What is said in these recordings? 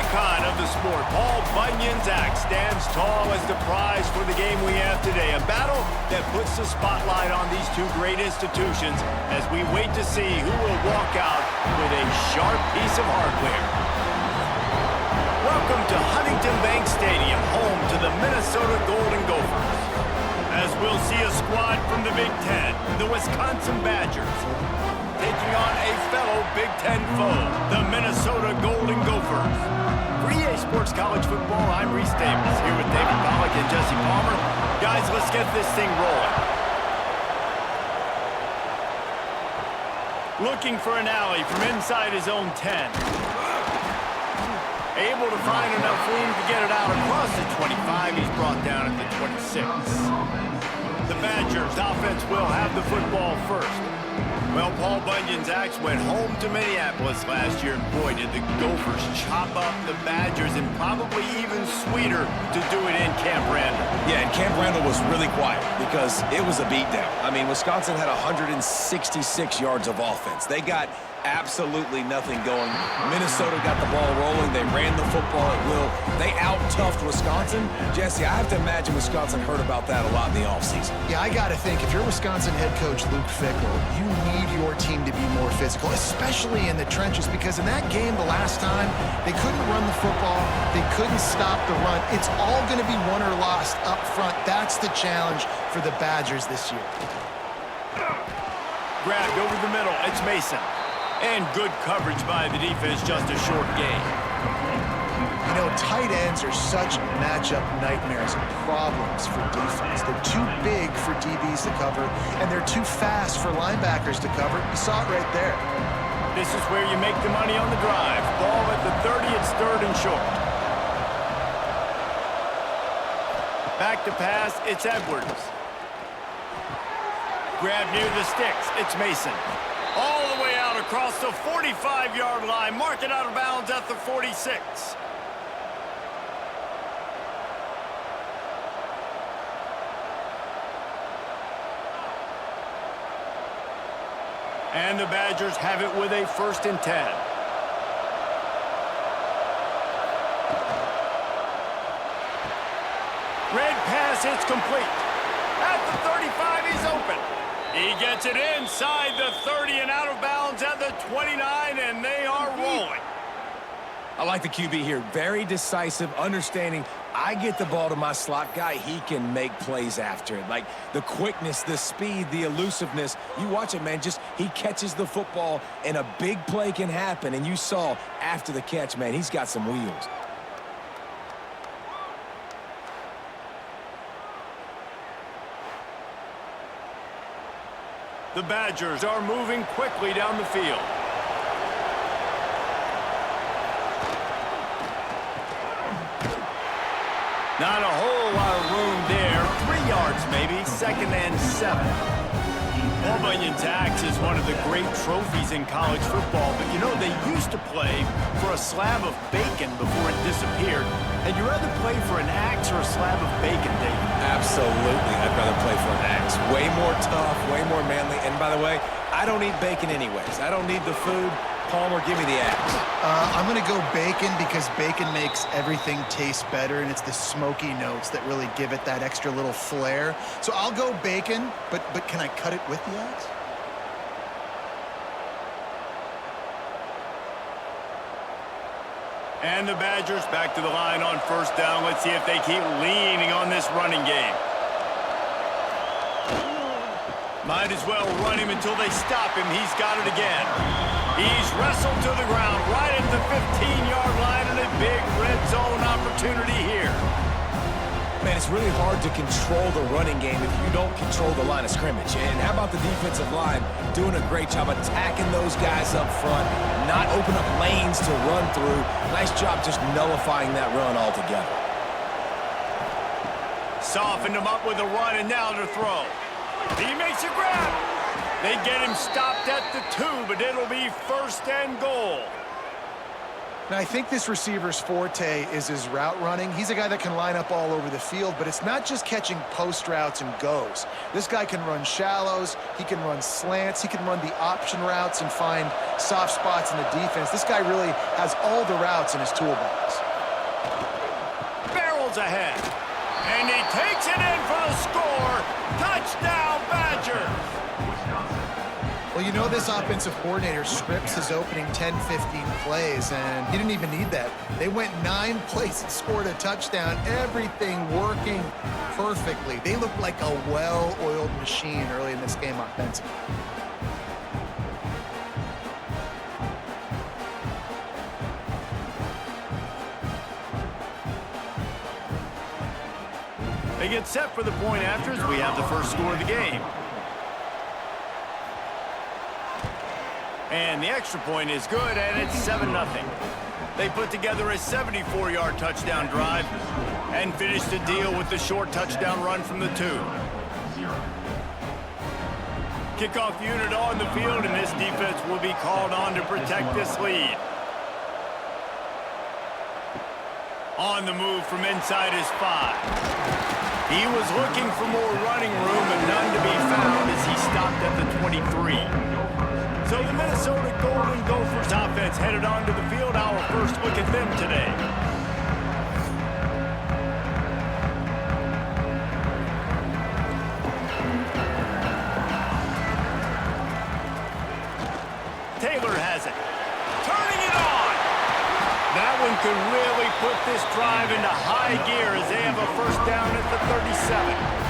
icon of the sport, Paul Bunyan's axe stands tall as the prize for the game we have today. A battle that puts the spotlight on these two great institutions as we wait to see who will walk out with a sharp piece of hardware. Welcome to Huntington Bank Stadium, home to the Minnesota Golden Gophers. As we'll see a squad from the Big Ten, the Wisconsin Badgers, taking on a fellow Big Ten foe, the Minnesota Golden Gophers. For EA Sports College Football, I'm Reese Davis, here with David Pollack and Jesse Palmer. Guys, let's get this thing rolling. Looking for an alley from inside his own 10. Able to find enough room to get it out across the 25. He's brought down at the 26. The Badgers offense will have the football first. Well, Paul Bunyan's axe went home to Minneapolis last year, and boy, did the Gophers chop up the Badgers, and probably even sweeter to do it in Camp Randall. Yeah, and Camp Randall was really quiet because it was a beatdown. I mean, Wisconsin had 166 yards of offense. They got absolutely nothing going. Minnesota got the ball rolling. They ran the football at will. They out-toughed Wisconsin. Jesse, I have to imagine Wisconsin heard about that a lot in the offseason. Yeah, I got to think, if you're Wisconsin head coach Luke Fickell, you need your team to be more physical, especially in the trenches, because in that game the last time, they couldn't run the football. They couldn't stop the run. It's all going to be won or lost up front. That's the challenge for the Badgers this year. Grabbed over the middle. It's Mason. And good coverage by the defense, just a short gain. You know, tight ends are such matchup nightmares and problems for defense. They're too big for DBs to cover, and they're too fast for linebackers to cover. You saw it right there. This is where you make the money on the drive. Ball at the 30, it's third and short. Back to pass, it's Edwards. Grab near the sticks, it's Mason. All the way out across the 45-yard line. Mark it out of bounds at the 46. And the Badgers have it with a 1st and 10. Red pass, it's complete. At the 35, he's open. He gets it inside the 30 and out of bounds at the 29, and they are rolling. I like the QB here. Very decisive, understanding I get the ball to my slot guy, he can make plays after it. Like the quickness, the speed, the elusiveness. You watch it, man, just he catches the football, and a big play can happen. And you saw after the catch, man, he's got some wheels. The Badgers are moving quickly down the field. Not a whole lot of room there. 3 yards maybe, 2nd and 7. Paul Bunyan's axe is one of the great trophies in college football, but you know, they used to play for a slab of bacon before it disappeared. And you rather play for an axe or a slab of bacon, David? Absolutely, I'd rather play for an axe. Way more tough, way more manly. And by the way, I don't eat bacon anyways. I don't need the food. Palmer, give me the axe. I'm going to go bacon because bacon makes everything taste better, and it's the smoky notes that really give it that extra little flair. So I'll go bacon, but can I cut it with the axe? And the Badgers back to the line on 1st down. Let's see if they keep leaning on this running game. Might as well run him until they stop him. He's got it again. He's wrestled to the ground right at the 15-yard line, and a big red zone opportunity here. Man, it's really hard to control the running game if you don't control the line of scrimmage. And how about the defensive line doing a great job attacking those guys up front, not open up lanes to run through. Nice job just nullifying that run altogether. Softened him up with a run, and now to throw. He makes a grab. They get him stopped at the 2, but it'll be 1st and goal. Now, I think this receiver's forte is his route running. He's a guy that can line up all over the field, but it's not just catching post routes and goes. This guy can run shallows, he can run slants, he can run the option routes and find soft spots in the defense. This guy really has all the routes in his toolbox. Barrels ahead, and he takes it in for the score. Touchdown, Badgers! Well, you know this offensive coordinator scripts his opening 10-15 plays, and he didn't even need that. They went 9 plays and scored a touchdown, everything working perfectly. They looked like a well-oiled machine early in this game offensively. They get set for the point after as we have the first score of the game. And the extra point is good, and it's 7-0. They put together a 74-yard touchdown drive and finish the deal with the short touchdown run from the 2. Kickoff unit on the field, and this defense will be called on to protect this lead. On the move from inside his 5. He was looking for more running room, and none to be found as he stopped at the 23. So the Minnesota Golden Gophers offense headed onto the field. Our first look at them today. Taylor has it. Turning it on. That one could really put this drive into high gear as they have a first down at the 37.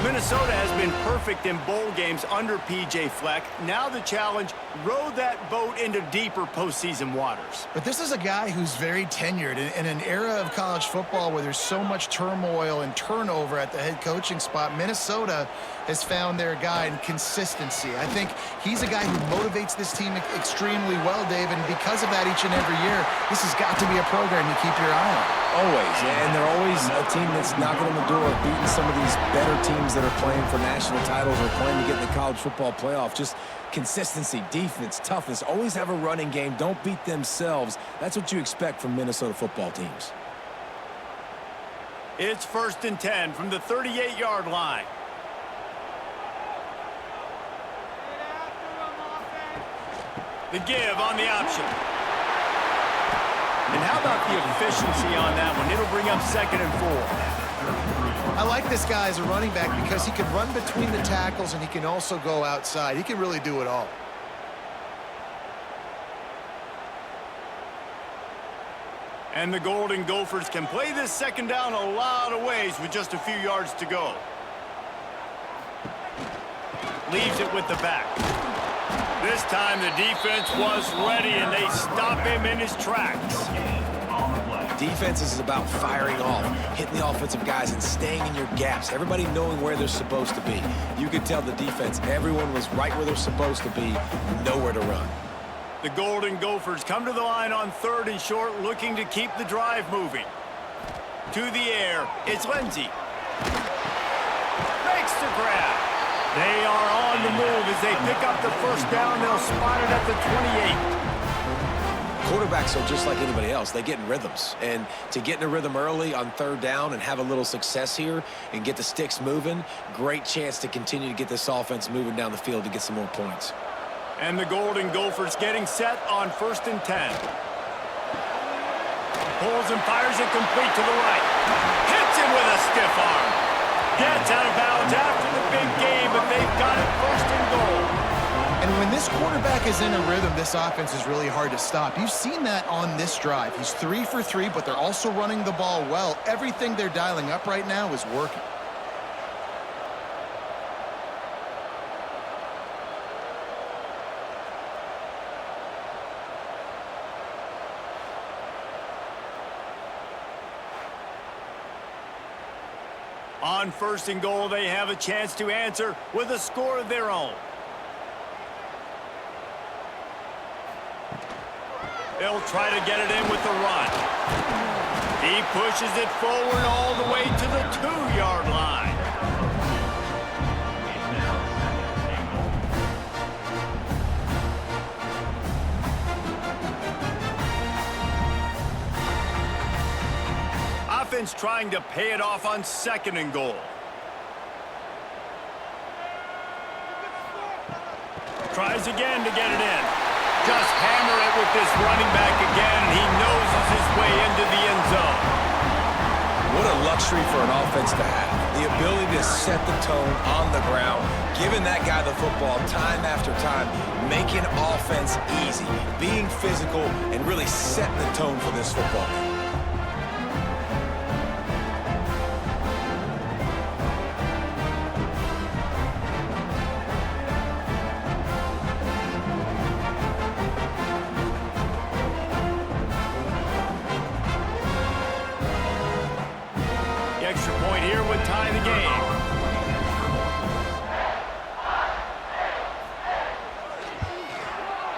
Minnesota has been perfect in bowl games under P.J. Fleck. Now the challenge, row that boat into deeper postseason waters. But this is a guy who's very tenured in an era of college football where there's so much turmoil and turnover at the head coaching spot. Minnesota has found their guy in consistency. I think he's a guy who motivates this team extremely well, Dave, and because of that each and every year, this has got to be a program you keep your eye on. Always, and they're always a team that's knocking on the door, beating some of these better teams that are playing for national titles or playing to get in the college football playoff. Just consistency, defense, toughness, always have a running game, don't beat themselves. That's what you expect from Minnesota football teams. It's 1st and 10 from the 38-yard line. The give on the option. And how about the efficiency on that one? It'll bring up 2nd and 4. I like this guy as a running back because he can run between the tackles and he can also go outside. He can really do it all. And the Golden Gophers can play this 2nd down a lot of ways with just a few yards to go. Leaves it with the back. This time the defense was ready, and they stop him in his tracks. Defense is about firing off, hitting the offensive guys and staying in your gaps. Everybody knowing where they're supposed to be. You could tell the defense, everyone was right where they're supposed to be, nowhere to run. The Golden Gophers come to the line on 3rd and short, looking to keep the drive moving. To the air, it's Lindsey. Makes the grab. They are on the move as they pick up the first down. They'll spot it at the 28. Quarterbacks are just like anybody else. They get in rhythms. And to get in a rhythm early on 3rd down and have a little success here and get the sticks moving, great chance to continue to get this offense moving down the field to get some more points. And the Golden Gophers getting set on 1st and 10. Pulls and fires it complete to the right. Hits him with a stiff arm. Gets out of bounds after the big game, but they've got it 1st and goal. And when this quarterback is in a rhythm, this offense is really hard to stop. You've seen that on this drive. He's 3 for 3, but they're also running the ball well. Everything they're dialing up right now is working. On 1st and goal, they have a chance to answer with a score of their own. They'll try to get it in with the run. He pushes it forward all the way to the 2-yard line. defense trying to pay it off on 2nd and goal. Tries again to get it in. Just hammer it with this running back again, and he noses his way into the end zone. What a luxury for an offense to have. The ability to set the tone on the ground, giving that guy the football time after time, making offense easy, being physical, and really setting the tone for this football game. Extra point here would tie the game.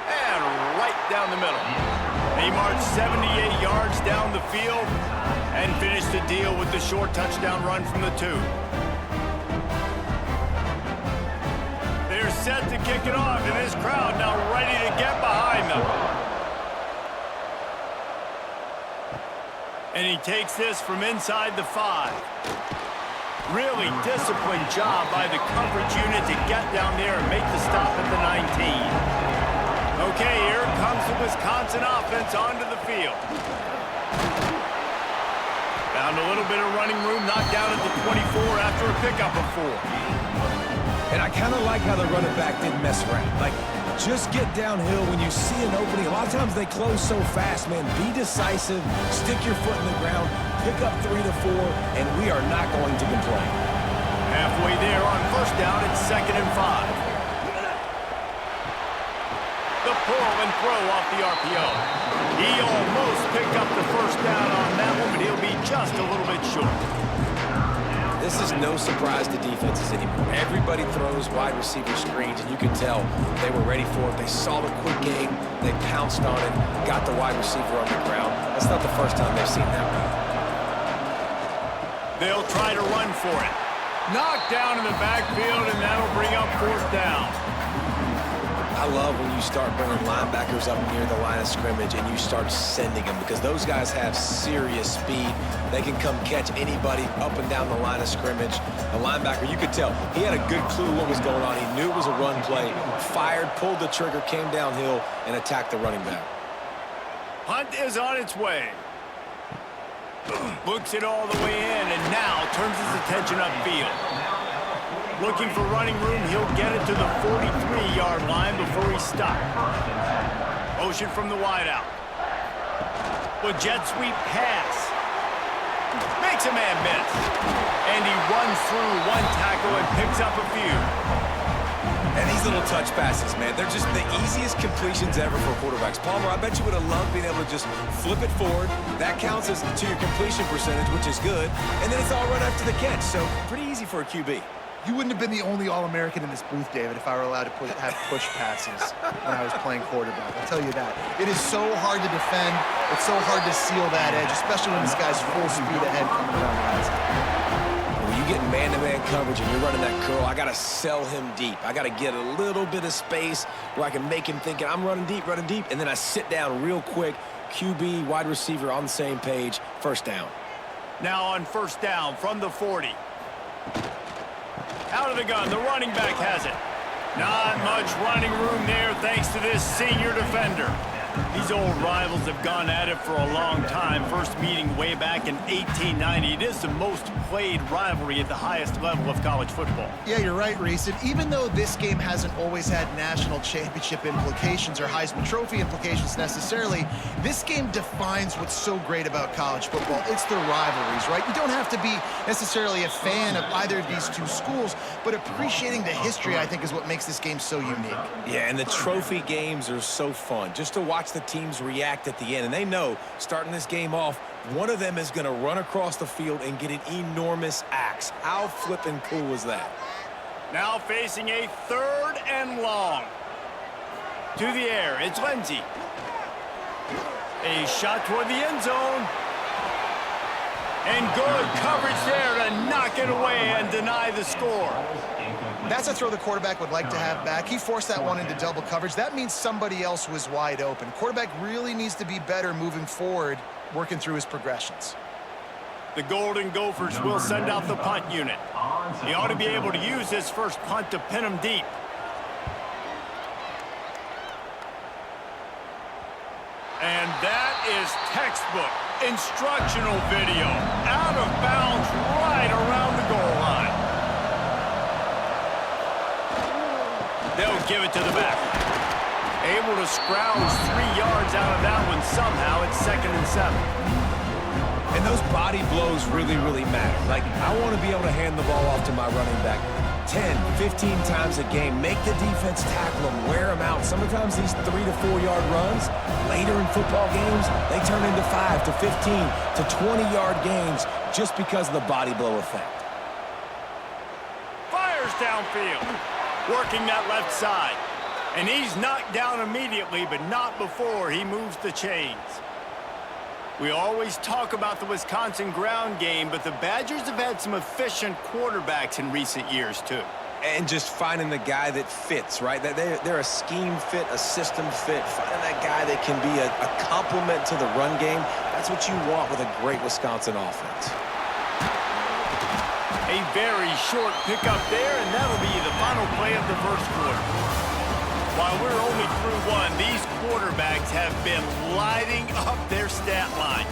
And right down the middle. He marched 78 yards down the field and finished the deal with the short touchdown run from the 2. They're set to kick it off, and this crowd now ready to get behind them. And he takes this from inside the 5. Really disciplined job by the coverage unit to get down there and make the stop at the 19. Okay, here comes the Wisconsin offense onto the field. Found a little bit of running room, knocked down at the 24 after a pickup of 4. And I kind of like how the running back didn't mess around. Like, just get downhill when you see an opening. A lot of times they close so fast, man. Be decisive, stick your foot in the ground, pick up 3 to 4, and we are not going to complain. Halfway there on 1st down, it's 2nd and 5. The pull and throw off the RPO. He almost picked up the 1st down on that one, but he'll be just a little bit short. This is no surprise to defenses anymore. Everybody throws wide receiver screens, and you can tell they were ready for it. They saw the quick game. They pounced on it, got the wide receiver on the ground. That's not the first time they've seen that one. They'll try to run for it. Knocked down in the backfield, and that'll bring up 4th down. I love when you start bringing linebackers up near the line of scrimmage and you start sending them, because those guys have serious speed. They can come catch anybody up and down the line of scrimmage. The linebacker, you could tell, he had a good clue what was going on. He knew it was a run play, fired, pulled the trigger, came downhill, and attacked the running back. Hunt is on its way. Books it all the way in, and now turns his attention upfield. Looking for running room, he'll get it to the 43-yard line before he stopped. Motion from the wideout. With jet sweep pass. Makes a man miss. And he runs through one tackle and picks up a few. And these little touch passes, man, they're just the easiest completions ever for quarterbacks. Palmer, I bet you would have loved being able to just flip it forward. That counts as to your completion percentage, which is good. And then it's all run after the catch, so pretty easy for a QB. You wouldn't have been the only All-American in this booth, David, if I were allowed to have push passes when I was playing quarterback. I'll tell you that. It is so hard to defend. It's so hard to seal that edge, especially when this guy's full speed ahead coming around the outside. When you get man-to-man coverage and you're running that curl, I got to sell him deep. I got to get a little bit of space where I can make him think I'm running deep, and then I sit down real quick. QB, wide receiver on the same page. 1st down. Now on 1st down from the 40. Out of the gun, the running back has it. Not much running room there thanks to this senior defender. These old rivals have gone at it for a long time. First meeting way back in 1890. It is the most played rivalry at the highest level of college football. Yeah, you're right, Reese. And even though this game hasn't always had national championship implications or Heisman Trophy implications necessarily, this game defines what's so great about college football. It's the rivalries, right? You don't have to be necessarily a fan of either of these two schools, but appreciating the history, I think, is what makes this game so unique. Yeah, and the trophy games are so fun. Just to watch the teams react at the end. And they know, starting this game off, one of them is going to run across the field and get an enormous axe. How flippin' cool is that? Now facing a 3rd and long. To the air, it's Lindsey. A shot toward the end zone. And good coverage there to knock it away and deny the score. That's a throw the quarterback would like to have back. He forced that one into double coverage. That means somebody else was wide open. Quarterback really needs to be better moving forward, working through his progressions. The Golden Gophers will send out the punt unit. He ought to be able to use this first punt to pin him deep. And that is textbook instructional video. Out of bounds right around the goal line. They'll give it to the back. Able to scrounge 3 yards out of that one somehow. It's 2nd and 7. And those body blows really, really matter. Like, I want to be able to hand the ball off to my running back 10, 15 times a game. Make the defense tackle them, wear them out. Sometimes these 3 to 4 yard runs, later in football games, they turn into 5 to 15 to 20 yard gains just because of the body blow effect. Fires downfield, working that left side. And he's knocked down immediately, but not before he moves the chains. We always talk about the Wisconsin ground game, but the Badgers have had some efficient quarterbacks in recent years, too. And just finding the guy that fits, right? They're a scheme fit, a system fit. Finding that guy that can be a complement to the run game, that's what you want with a great Wisconsin offense. A very short pickup there, and that'll be the final play of the first quarter. While we're only through one, these quarterbacks have been lighting up their stat line.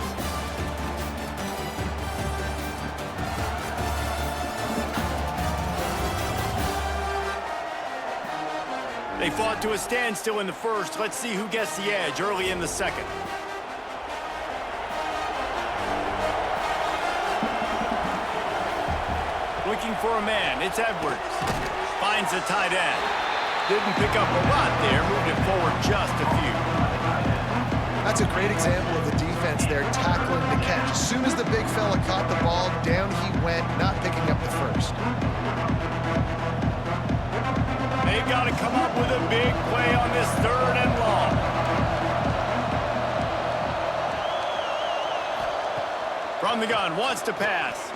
They fought to a standstill in the first. Let's see who gets the edge early in the second. Looking for a man, it's Edwards. Finds the tight end. Didn't pick up a lot there, moved it forward just a few. That's a great example of the defense there, tackling the catch. As soon as the big fella caught the ball, down he went, not picking up the first. They've got to come up with a big play on this 3rd and long. From the gun, wants to pass.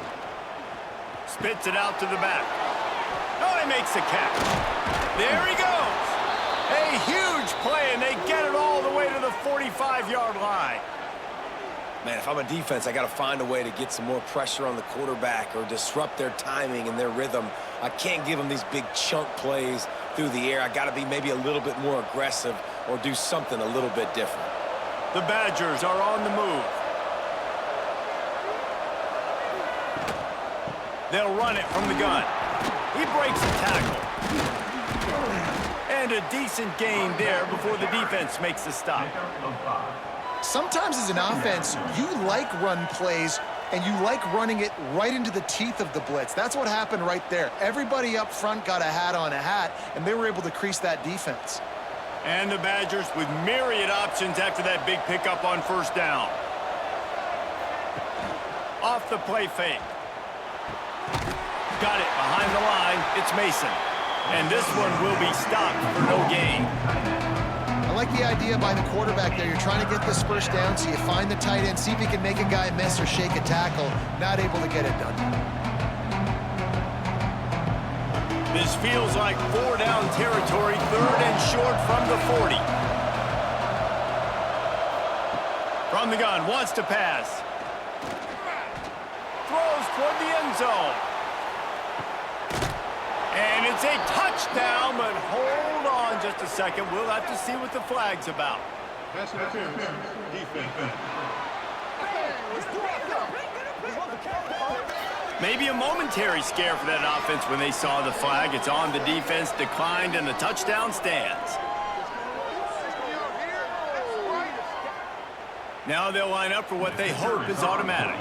Spits it out to the back. Oh, he makes the catch. There he goes. A huge play, and they get it all the way to the 45-yard line. Man, if I'm a defense, I got to find a way to get some more pressure on the quarterback or disrupt their timing and their rhythm. I can't give them these big chunk plays through the air. I got to be maybe a little bit more aggressive or do something a little bit different. The Badgers are on the move. They'll run it from the gun. He breaks the tackle. And a decent gain there before the defense makes the stop. Sometimes as an offense, you like run plays, and you like running it right into the teeth of the blitz. That's what happened right there. Everybody up front got a hat on a hat, and they were able to crease that defense. And the Badgers with myriad options after that big pickup on first down. Off the play fake. Got it behind the line. It's Mason. And this one will be stopped for no gain. I like the idea by the quarterback there. You're trying to get this first down, so you find the tight end, see if he can make a guy miss or shake a tackle. Not able to get it done. This feels like 4-down territory, 3rd and short from the 40. From the gun, wants to pass. Throws toward the end zone. And it's a touchdown, but hold on just a second. We'll have to see what the flag's about. Maybe a momentary scare for that offense when they saw the flag. It's on the defense, declined, and the touchdown stands. Now they'll line up for what they hope is automatic.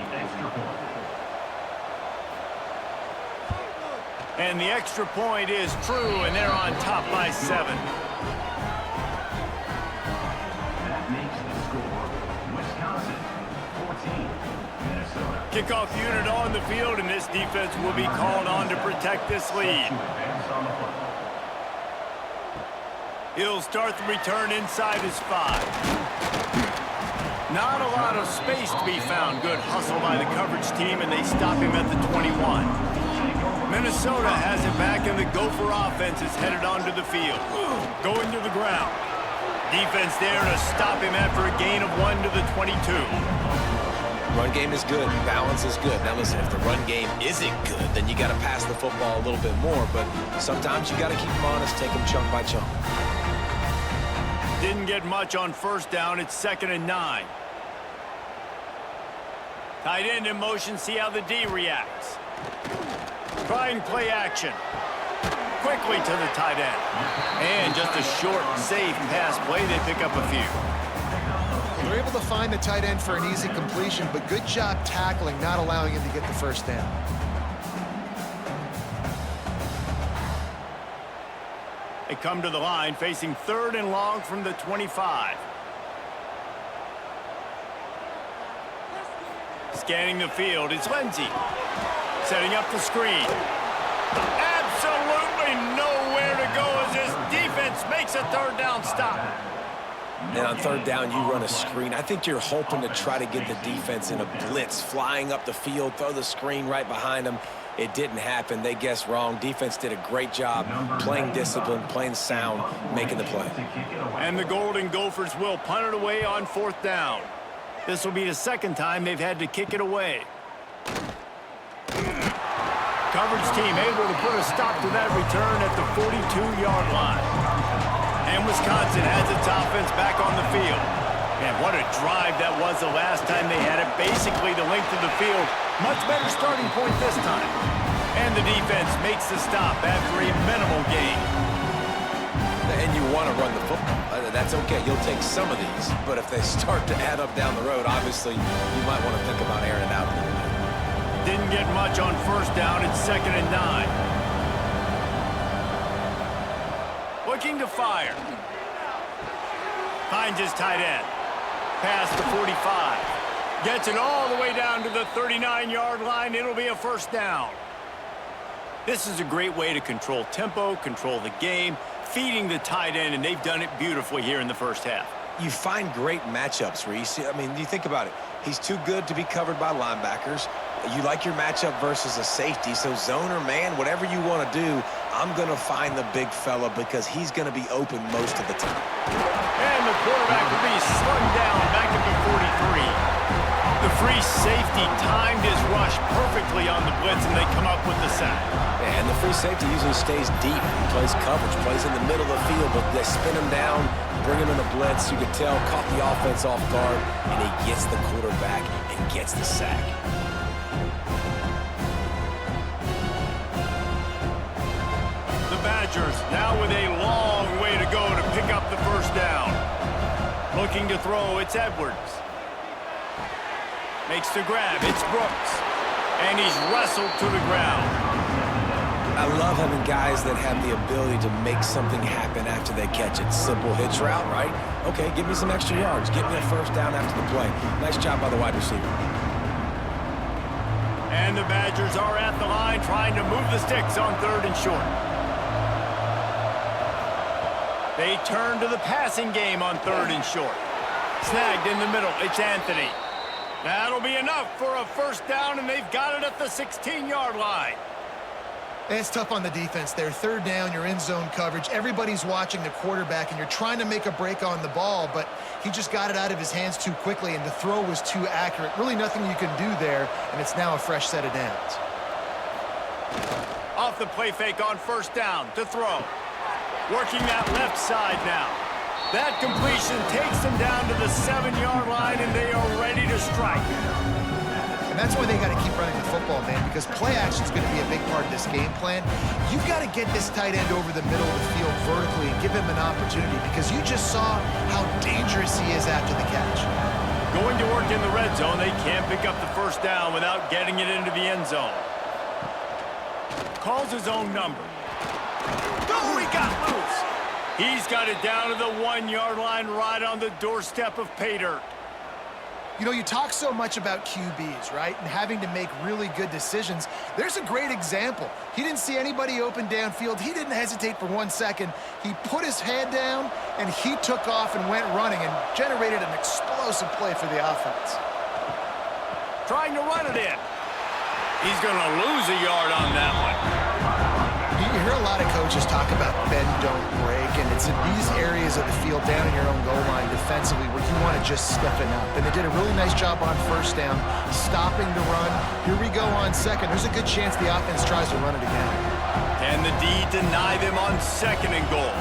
And the extra point is true, and they're on top by 7. That makes the score Wisconsin 14, Minnesota. Kickoff unit on the field, and this defense will be called on to protect this lead. He'll start the return inside his 5. Not a lot of space to be found. Good hustle by the coverage team, and they stop him at the 21. Minnesota has it back, and the Gopher offense is headed onto the field. Going to the ground. Defense there to stop him after a gain of 1 to the 22. Run game is good. Balance is good. Now listen, if the run game isn't good, then you got to pass the football a little bit more. But sometimes you got to keep them honest, take them chunk by chunk. Didn't get much on first down. It's 2nd and 9. Tight end in motion. See how the D reacts. Trying play action. Quickly to the tight end. And just a short, safe pass play. They pick up a few. They're able to find the tight end for an easy completion, but good job tackling, not allowing him to get the first down. They come to the line facing 3rd and long from the 25. Scanning the field, it's Lindsey. Setting up the screen. Absolutely nowhere to go as this defense makes a 3rd down stop. And on 3rd down, you run a screen. I think you're hoping to try to get the defense in a blitz, flying up the field, throw the screen right behind them. It didn't happen. They guessed wrong. Defense did a great job playing discipline, playing sound, making the play. And the Golden Gophers will punt it away on 4th down. This will be the 2nd time they've had to kick it away. Coverage team able to put a stop to that return at the 42-yard line. And Wisconsin has its offense back on the field. And what a drive that was the last time they had it. Basically the length of the field. Much better starting point this time. And the defense makes the stop after a minimal gain. And you want to run the football. That's okay. You'll take some of these. But if they start to add up down the road, obviously you might want to think about airing it out a little bit. Didn't get much on first down. It's 2nd and 9. Looking to fire. Finds his tight end. Pass to 45. Gets it all the way down to the 39-yard line. It'll be a 1st down. This is a great way to control tempo, control the game, feeding the tight end, and they've done it beautifully here in the first half. You find great matchups, Reese. I mean, you think about it. He's too good to be covered by linebackers. You like your matchup versus a safety, so zone or man, whatever you want to do, I'm going to find the big fella because he's going to be open most of the time. And the quarterback will be slung down back at the 43. The free safety timed his rush perfectly on the blitz, and they come up with the sack. And the free safety usually stays deep. He plays coverage, plays in the middle of the field, but they spin him down, bring him in a blitz. You can tell, caught the offense off guard, and he gets the quarterback and gets the sack. The Badgers now with a long way to go to pick up the 1st down. Looking to throw, it's Edwards. Makes the grab, it's Brooks. And he's wrestled to the ground. I love having guys that have the ability to make something happen after they catch it. Simple hitch route, right? Okay, give me some extra yards. Get me a 1st down after the play. Nice job by the wide receiver. And the Badgers are at the line trying to move the sticks on 3rd and short. They turn to the passing game on 3rd and short. Snagged in the middle, it's Anthony. That'll be enough for a 1st down, and they've got it at the 16-yard line. It's tough on the defense there. 3rd down, you're in zone coverage. Everybody's watching the quarterback, and you're trying to make a break on the ball, but he just got it out of his hands too quickly, and the throw was too accurate. Really nothing you can do there, and it's now a fresh set of downs. Off the play fake on 1st down to throw. Working that left side now. That completion takes them down to the 7-yard line, and they are ready to strike. And that's why they got to keep running the football, man, because play action is going to be a big part of this game plan. You've got to get this tight end over the middle of the field vertically and give him an opportunity, because you just saw how dangerous he is after the catch. Going to work in the red zone, they can't pick up the 1st down without getting it into the end zone. Calls his own number. Oh, he got loose. He's got it down to the 1-yard line right on the doorstep of pay dirt. You know, you talk so much about QBs, right, and having to make really good decisions. There's a great example. He didn't see anybody open downfield. He didn't hesitate for 1 second. He put his head down, and he took off and went running and generated an explosive play for the offense. Trying to run it in. He's going to lose a yard on that one. You hear a lot of coaches talk about bend, don't break, and It's in these areas of the field down in your own goal line defensively where you want to just stiffen up. And they did a really nice job on first down, stopping the run. Here we go on second. There's a good chance the offense tries to run it again. Can the D deny them on second and goal?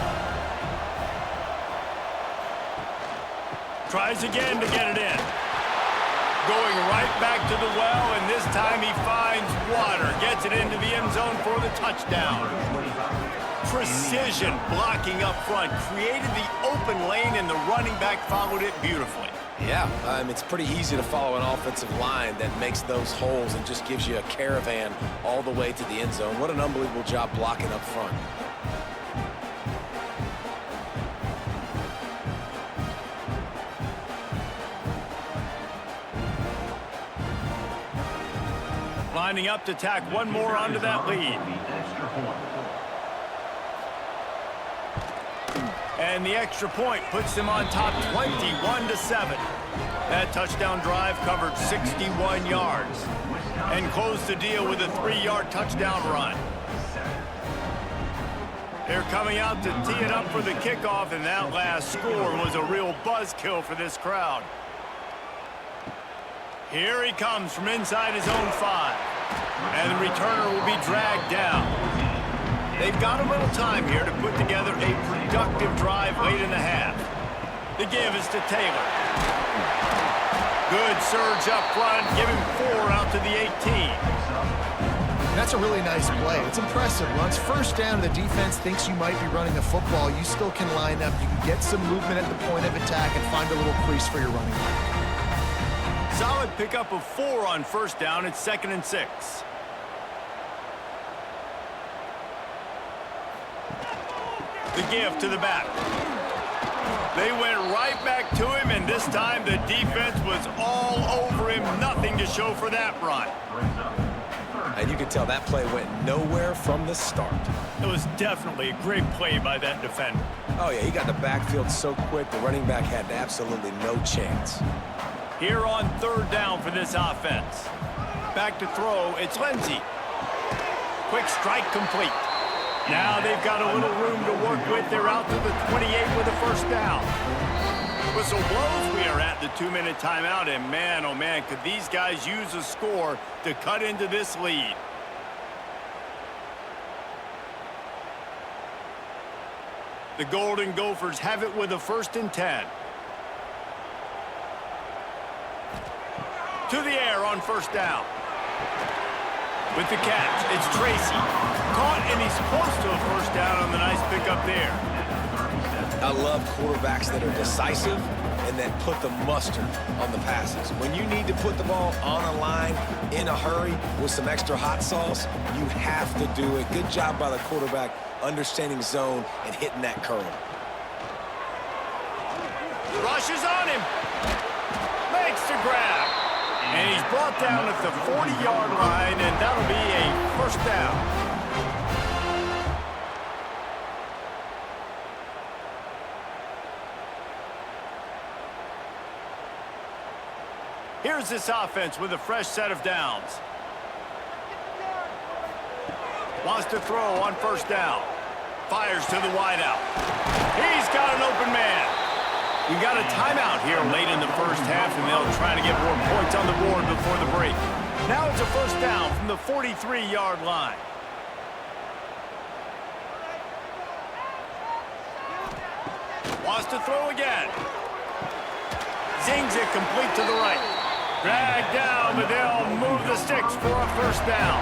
Tries again to get it in. Going right back to the well, and this time he finds water. Gets it into the end zone for the touchdown. Precision blocking up front. Created the open lane, and the running back followed it beautifully. Yeah, it's pretty easy to follow an offensive line that makes those holes and just gives you a caravan all the way to the end zone. What an unbelievable job blocking up front. Lining up to tack one more onto that lead. And the extra point puts them on top 21-7. That touchdown drive covered 61 yards and closed the deal with a 3-yard touchdown run. They're coming out to tee it up for the kickoff, and that last score was a real buzzkill for this crowd. Here he comes from inside his own 5. And the returner will be dragged down. They've got a little time here to put together a productive drive late in the half. The give is to Taylor. Good surge up front, give him 4 out to the 18. That's a really nice play. It's impressive. Once first down, the defense thinks you might be running the football. You still can line up. You can get some movement at the point of attack and find a little crease for your running back. Solid pickup of 4 on first down. It's 2nd and 6. The give to the back. They went right back to him, and this time the defense was all over him. Nothing to show for that run. And you can tell that play went nowhere from the start. It was definitely a great play by that defender. Oh, yeah, he got the backfield so quick, the running back had absolutely no chance. Here on 3rd down for this offense. Back to throw, it's Lindsey. Quick strike complete. Now they've got a little room to work with. They're out to the 28 with a first down. Whistle blows. We are at the 2-minute timeout, and man, oh man, could these guys use a score to cut into this lead. The Golden Gophers have it with a 1st and 10. To the air on first down. With the catch, it's Tracy. Caught, and he's close to a first down on the nice pickup there. I love quarterbacks that are decisive and that put the mustard on the passes. When you need to put the ball on a line in a hurry with some extra hot sauce, you have to do it. Good job by the quarterback understanding zone and hitting that curl. Rushes on him. Makes the grab. And he's brought down at the 40-yard line, and that'll be a first down. Here's this offense with a fresh set of downs. Wants to throw on first down. Fires to the wideout. He's got an open man. We got a timeout here late in the first half, and they'll try to get more points on the board before the break. Now it's a first down from the 43-yard line. Wants to throw again. Zings it complete to the right. Dragged down, but they'll move the sticks for a first down.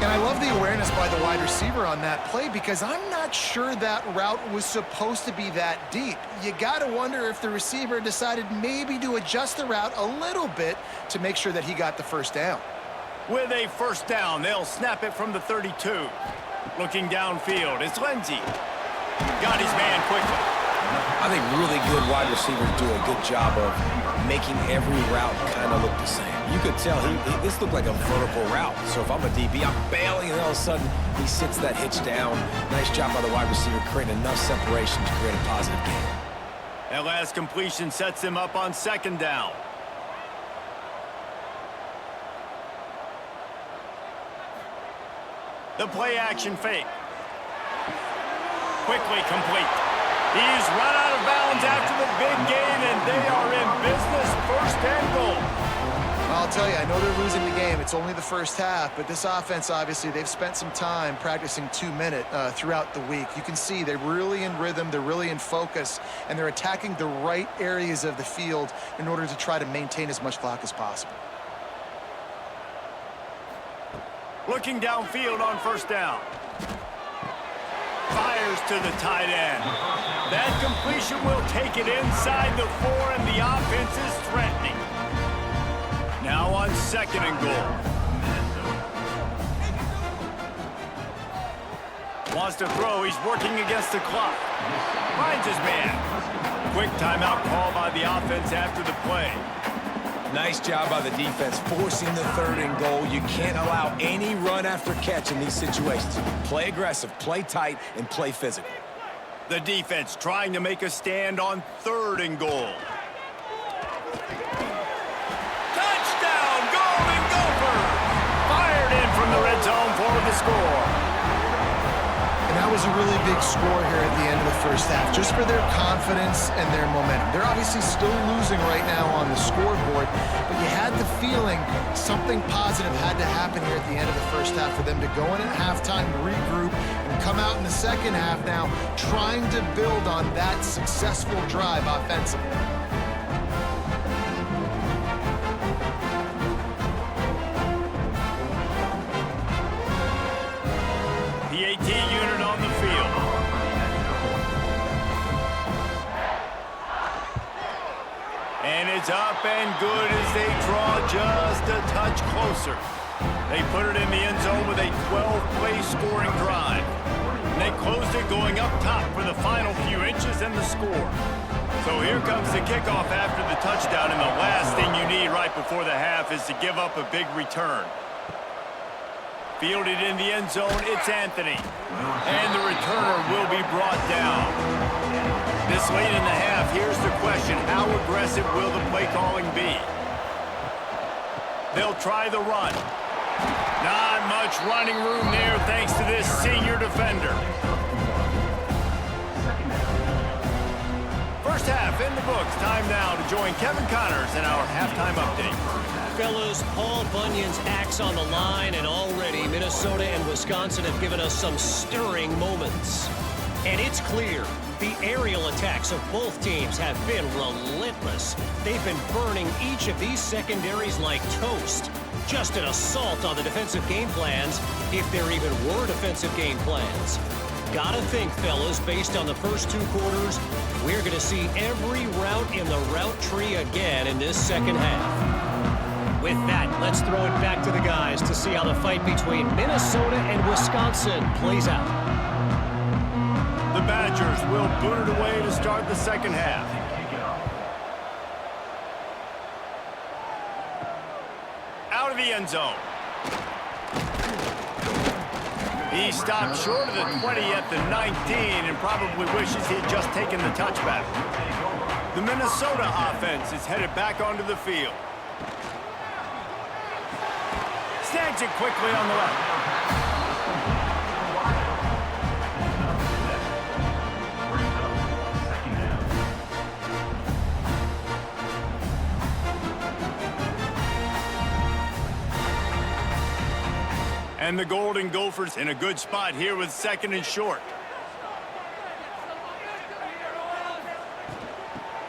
And I love the awareness by the wide receiver on that play because I'm not sure that route was supposed to be that deep. You got to wonder if the receiver decided maybe to adjust the route a little bit to make sure that he got the first down. With a first down, they'll snap it from the 32. Looking downfield, it's Lindsey. Got his man quickly. I think really good wide receivers do a good job of making every route kind of look the same. You could tell this looked like a vertical route. So if I'm a DB, I'm bailing, and all of a sudden he sits that hitch down. Nice job by the wide receiver, creating enough separation to create a positive gain. That last completion sets him up on 2nd down. The play action fake. Quickly complete. He's run out of bounds after the big gain, and they are in business. First and goal. I'll tell you, I know they're losing the game. It's only the first half, but this offense, obviously, they've spent some time practicing 2-minute throughout the week. You can see they're really in rhythm, they're really in focus, and they're attacking the right areas of the field in order to try to maintain as much clock as possible. Looking downfield on first down. Fires to the tight end. That completion will take it inside the 4, and the offense is threatening. Now on second and goal. Wants to throw. He's working against the clock. Finds his man. Quick timeout call by the offense after the play. Nice job by the defense, forcing the third and goal. You can't allow any run after catch in these situations. Play aggressive, play tight, and play physical. The defense trying to make a stand on third and goal. Touchdown, Golden Gophers! Fired in from the red zone for the score. And that was a really big score here at the end of the first half, just for their confidence and their momentum. They're obviously still losing right now on the scoreboard, but you had the feeling something positive had to happen here at the end of the first half for them to go in at halftime, regroup, and come out in the second half now trying to build on that successful drive offensively. PAT unit on the field. And it's up and good as they draw just a touch closer. They put it in the end zone with a 12-play scoring drive. And they closed it going up top for the final few inches and the score. So here comes the kickoff after the touchdown, and the last thing you need right before the half is to give up a big return. Fielded in the end zone, it's Anthony. And the returner will be brought down. This late in the half, here's the question. How aggressive will the play calling be? They'll try the run. Not much running room there thanks to this senior defender. First half in the books. Time now to join Kevin Connors in our halftime update. Fellas, Paul Bunyan's axe on the line, and already Minnesota and Wisconsin have given us some stirring moments. And it's clear, the aerial attacks of both teams have been relentless. They've been burning each of these secondaries like toast. Just an assault on the defensive game plans, if there even were defensive game plans. Gotta think, fellas, based on the first 2 quarters, we're going to see every route in the route tree again in this second half. With that, let's throw it back to the guys to see how the fight between Minnesota and Wisconsin plays out. The Badgers will boot it away to start the second half. Out of the end zone. He stopped short of the 20 at the 19 and probably wishes he had just taken the touchback. The Minnesota offense is headed back onto the field. Snags it quickly on the left. And the Golden Gophers in a good spot here with second and short.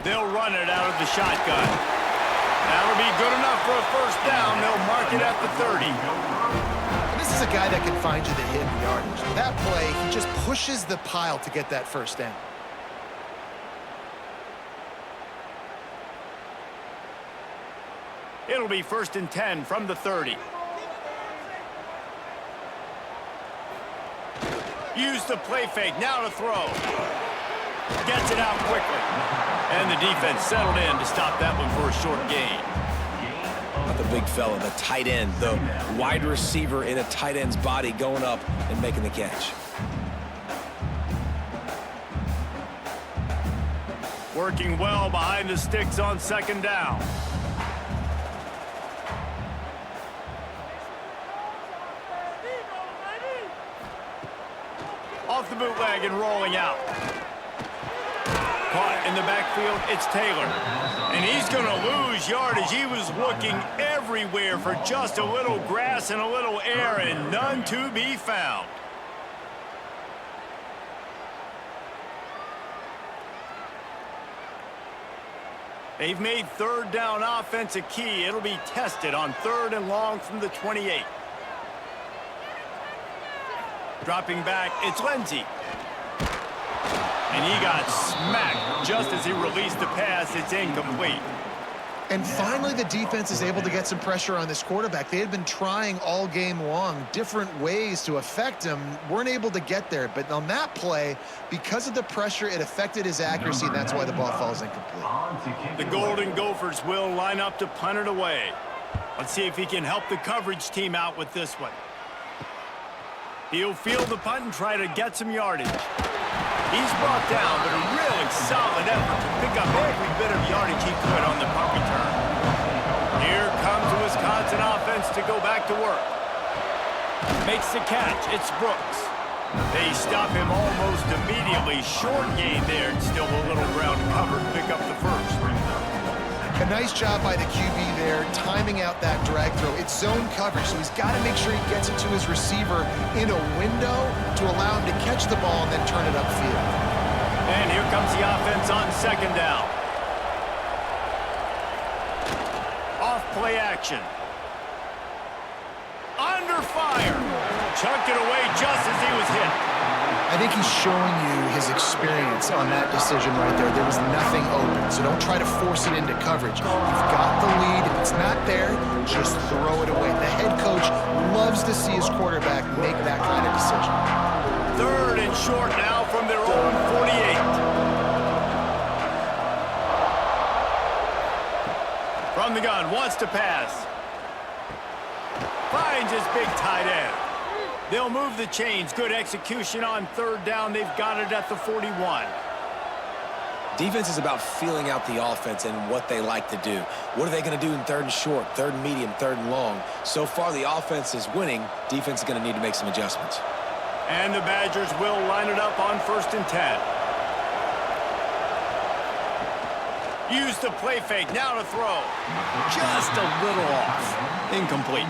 They'll run it out of the shotgun. That'll be good enough for a first down. They'll mark it at the 30. And this is a guy that can find you the hidden yardage. That play, he just pushes the pile to get that first down. It'll be 1st and 10 from the 30. Use the play fake, now to throw. Gets it out quickly. And the defense settled in to stop that one for a short gain. Not the big fella, the tight end, the wide receiver in a tight end's body going up and making the catch. Working well behind the sticks on second down. Off the boot bootleg and rolling out. Caught in the backfield, it's Taylor. And he's going to lose yardage. He was looking everywhere for just a little grass and a little air, and none to be found. They've made third down offense a key. It'll be tested on 3rd and long from the 28. Dropping back, it's Lindsey. And he got smacked just as he released the pass. It's incomplete. And finally, the defense is able to get some pressure on this quarterback. They had been trying all game long different ways to affect him. Weren't able to get there. But on that play, because of the pressure, it affected his accuracy, and that's why the ball falls incomplete. The Golden Gophers will line up to punt it away. Let's see if he can help the coverage team out with this one. He'll field the punt and try to get some yardage. He's brought down, but a really solid effort to pick up every bit of yardage he could on the punt return. Here comes the Wisconsin offense to go back to work. Makes the catch. It's Brooks. They stop him almost immediately. Short gain there, and still a little ground cover to pick up the first. A nice job by the QB there, timing out that drag throw. It's zone coverage, so he's got to make sure he gets it to his receiver in a window to allow him to catch the ball and then turn it upfield. And here comes the offense on 2nd down. Off play action. Under fire. Chucked it away just as he was hit. I think he's showing you his experience on that decision right there. There was nothing open, so don't try to force it into coverage. You've got the lead. If it's not there, just throw it away. The head coach loves to see his quarterback make that kind of decision. 3rd and short now from their own 48. From the gun, wants to pass. Finds his big tight end. They'll move the chains. Good execution on 3rd down. They've got it at the 41. Defense is about feeling out the offense and what they like to do. What are they going to do in 3rd and short, 3rd and medium, 3rd and long? So far, the offense is winning. Defense is going to need to make some adjustments. And the Badgers will line it up on 1st and 10. Use the play fake. Now to throw. Just a little off. Incomplete.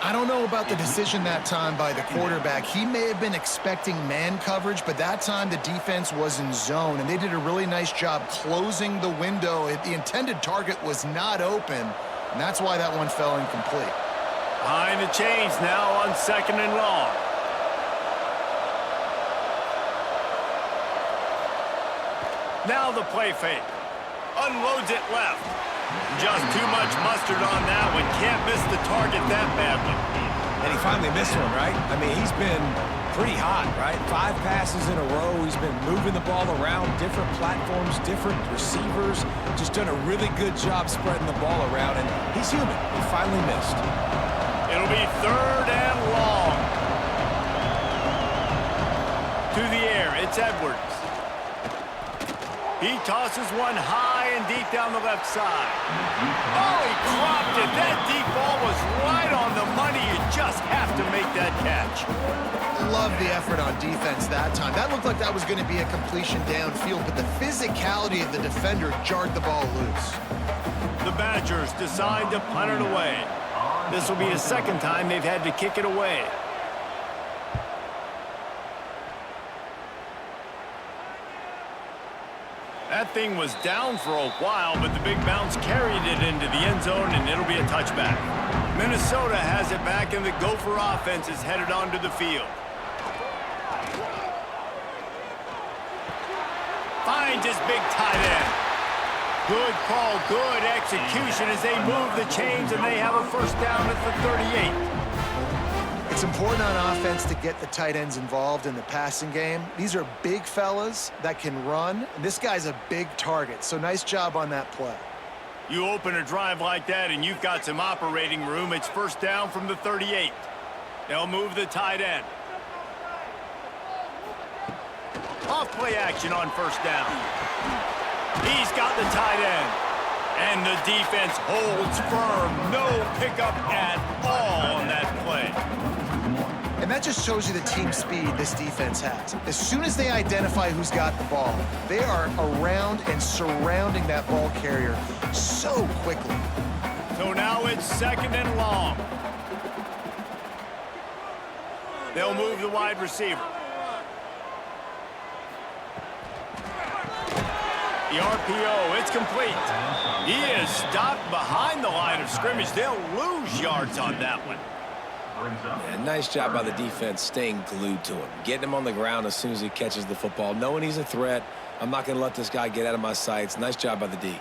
I don't know about the decision that time by the quarterback. He may have been expecting man coverage, but that time the defense was in zone, and they did a really nice job closing the window. The intended target was not open, and that's why that one fell incomplete. Behind the chains now on 2nd and long. Now the play fake. Unloads it left. Just too much mustard on that one. Can't miss the target that badly. And he finally missed one, right? I mean, he's been pretty hot, right? 5 passes in a row. He's been moving the ball around, different platforms, different receivers. Just done a really good job spreading the ball around, and he's human. He finally missed. It'll be 3rd and long. To the air, it's Edwards. He tosses one high and deep down the left side. Oh, he dropped it. That deep ball was right on the money. You just have to make that catch. Love the effort on defense that time. That looked like that was going to be a completion downfield, but the physicality of the defender jarred the ball loose. The Badgers decide to punt it away. This will be the 2nd time they've had to kick it away. That thing was down for a while, but the big bounce carried it into the end zone, and it'll be a touchback. Minnesota has it back, and the Gopher offense is headed onto the field. Finds his big tight end. Good call, good execution as they move the chains, and they have a 1st down at the 38. It's important on offense to get the tight ends involved in the passing game. These are big fellas that can run. And this guy's a big target, so nice job on that play. You open a drive like that and you've got some operating room. It's 1st down from the 38. They'll move the tight end. Off play action on 1st down. He's got the tight end. And the defense holds firm. No pickup at all on that play. And And that just shows you the team speed this defense has. As soon as they identify who's got the ball, they are around and surrounding that ball carrier so quickly. So now it's 2nd and long. They'll move the wide receiver. The RPO, it's complete. He is stopped behind the line of scrimmage. They'll lose yards on that one. Yeah, nice job by the defense staying glued to him. Getting him on the ground as soon as he catches the football. Knowing he's a threat, I'm not going to let this guy get out of my sights. Nice job by the D.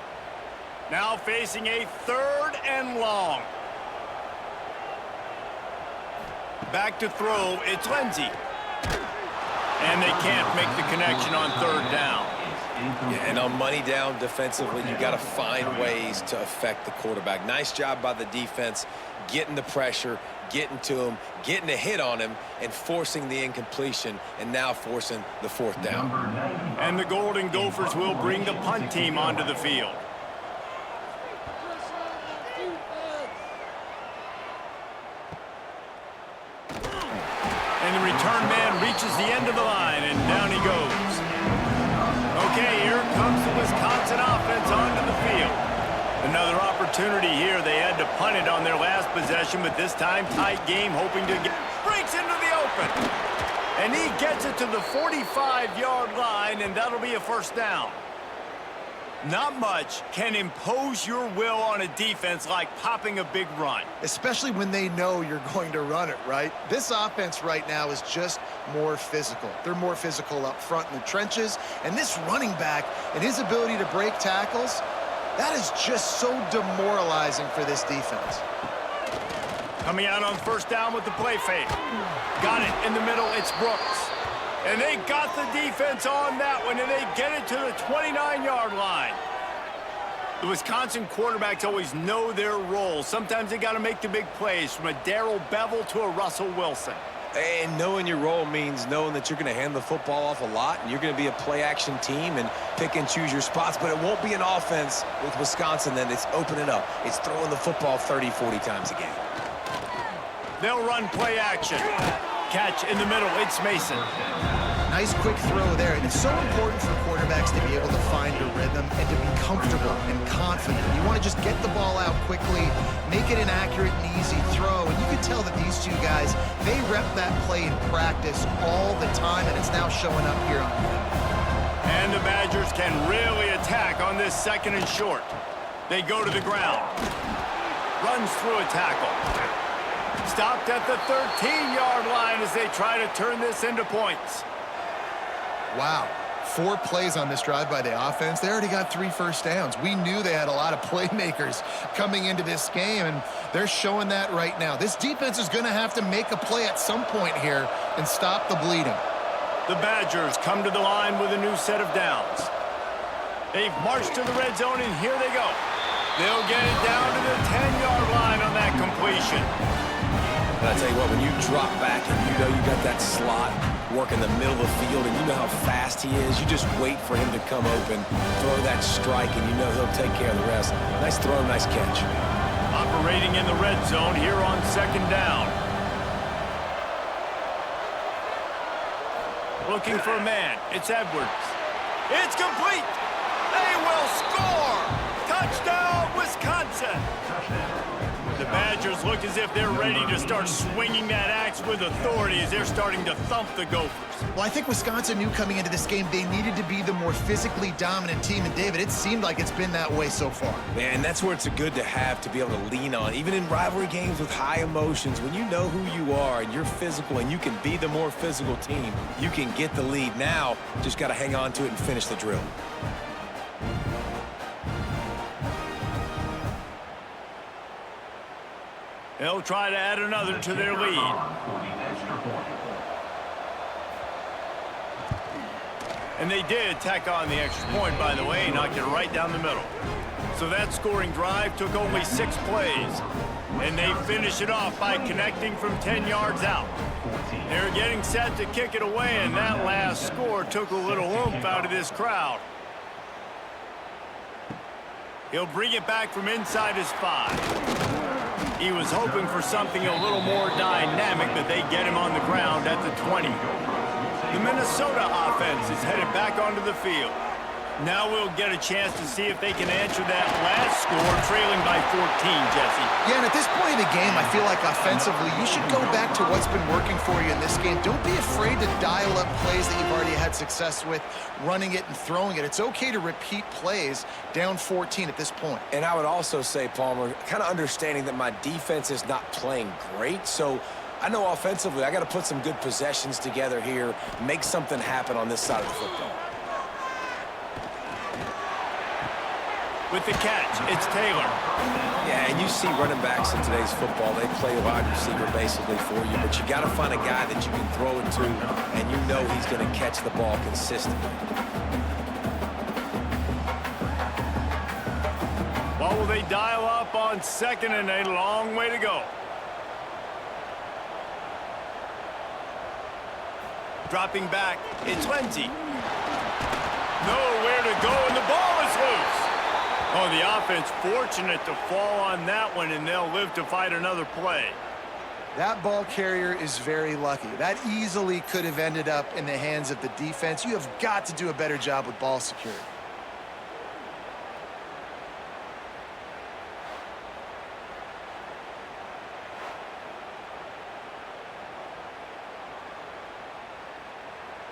Now facing a 3rd and long. Back to throw, it's Lindsey. And they can't make the connection on 3rd down. Yeah, and on money down defensively, you got to find ways to affect the quarterback. Nice job by the defense, getting the pressure, getting to him, getting a hit on him, and forcing the incompletion, and now forcing the 4th down. And the Golden Gophers will bring the punt team onto the field. And the return man reaches the end of the line, and down he goes. Okay, here comes the Wisconsin offense onto the field. Another opportunity here. They had to punt it on their last possession, but this time tight game, hoping to get... Breaks into the open. And he gets it to the 45-yard line, and that'll be a 1st down. Not much can impose your will on a defense like popping a big run. Especially when they know you're going to run it, right? This offense right now is just more physical. They're more physical up front in the trenches, and this running back and his ability to break tackles, that is just so demoralizing for this defense. Coming out on 1st down with the play fake. Got it in the middle, it's Brooks. And they got the defense on that one, and they get it to the 29-yard line. The Wisconsin quarterbacks always know their role. Sometimes they got to make the big plays, from a Darrell Bevel to a Russell Wilson. And knowing your role means knowing that you're going to hand the football off a lot, and you're going to be a play-action team and pick and choose your spots. But it won't be an offense with Wisconsin then that's opening up. It's throwing the football 30, 40 times a game. They'll run play action. Catch in the middle, it's Mason. Nice quick throw there, and it's so important for quarterbacks to be able to find a rhythm and to be comfortable and confident. You want to just get the ball out quickly, make it an accurate and easy throw, and you can tell that these two guys, they rep that play in practice all the time, and it's now showing up here on film. And the Badgers can really attack on this 2nd and short. They go to the ground. Runs through a tackle. Stopped at the 13-yard line as they try to turn this into points. Wow. 4 plays on this drive by the offense. They already got 3 first downs. We knew they had a lot of playmakers coming into this game, and they're showing that right now. This defense is going to have to make a play at some point here and stop the bleeding. The Badgers come to the line with a new set of downs. They've marched to the red zone, and here they go. They'll get it down to the 10-yard line on that completion. But I tell you what, when you drop back and you know you got that slot work in the middle of the field and you know how fast he is, you just wait for him to come open, throw that strike, and you know he'll take care of the rest. Nice throw, nice catch. Operating in the red zone here on 2nd down. Looking for a man. It's Edwards. It's complete. They will score. Touchdown, Wisconsin. The Badgers look as if they're ready to start swinging that axe with authority as they're starting to thump the Gophers. Well, I think Wisconsin knew coming into this game they needed to be the more physically dominant team. And, David, it seemed like it's been that way so far. Man, that's where it's good to have to be able to lean on. Even in rivalry games with high emotions, when you know who you are and you're physical and you can be the more physical team, you can get the lead. Now, just got to hang on to it and finish the drill. They'll try to add another to their lead. And they did tack on the extra point, by the way, knocked it right down the middle. So that scoring drive took only 6 plays. And they finish it off by connecting from 10 yards out. They're getting set to kick it away, and that last score took a little oomph out of this crowd. He'll bring it back from inside his 5. He was hoping for something a little more dynamic, but they get him on the ground at the 20. The Minnesota offense is headed back onto the field. Now we'll get a chance to see if they can answer that last score, trailing by 14, Jesse. Yeah, and at this point in the game, I feel like offensively, you should go back to what's been working for you in this game. Don't be afraid to dial up plays that you've already had success with, running it and throwing it. It's okay to repeat plays down 14 at this point. And I would also say, Palmer, kind of understanding that my defense is not playing great, so I know offensively I got to put some good possessions together here, make something happen on this side of the football. With the catch, it's Taylor. Yeah, and you see running backs in today's football, they play wide receiver basically for you, but you got to find a guy that you can throw it to, and you know he's going to catch the ball consistently. Well, will they dial up on 2nd and a long way to go? Dropping back, it's Lindsey. Nowhere to go, and the ball is loose. Oh, the offense fortunate to fall on that one, and they'll live to fight another play. That ball carrier is very lucky. That easily could have ended up in the hands of the defense. You have got to do a better job with ball security.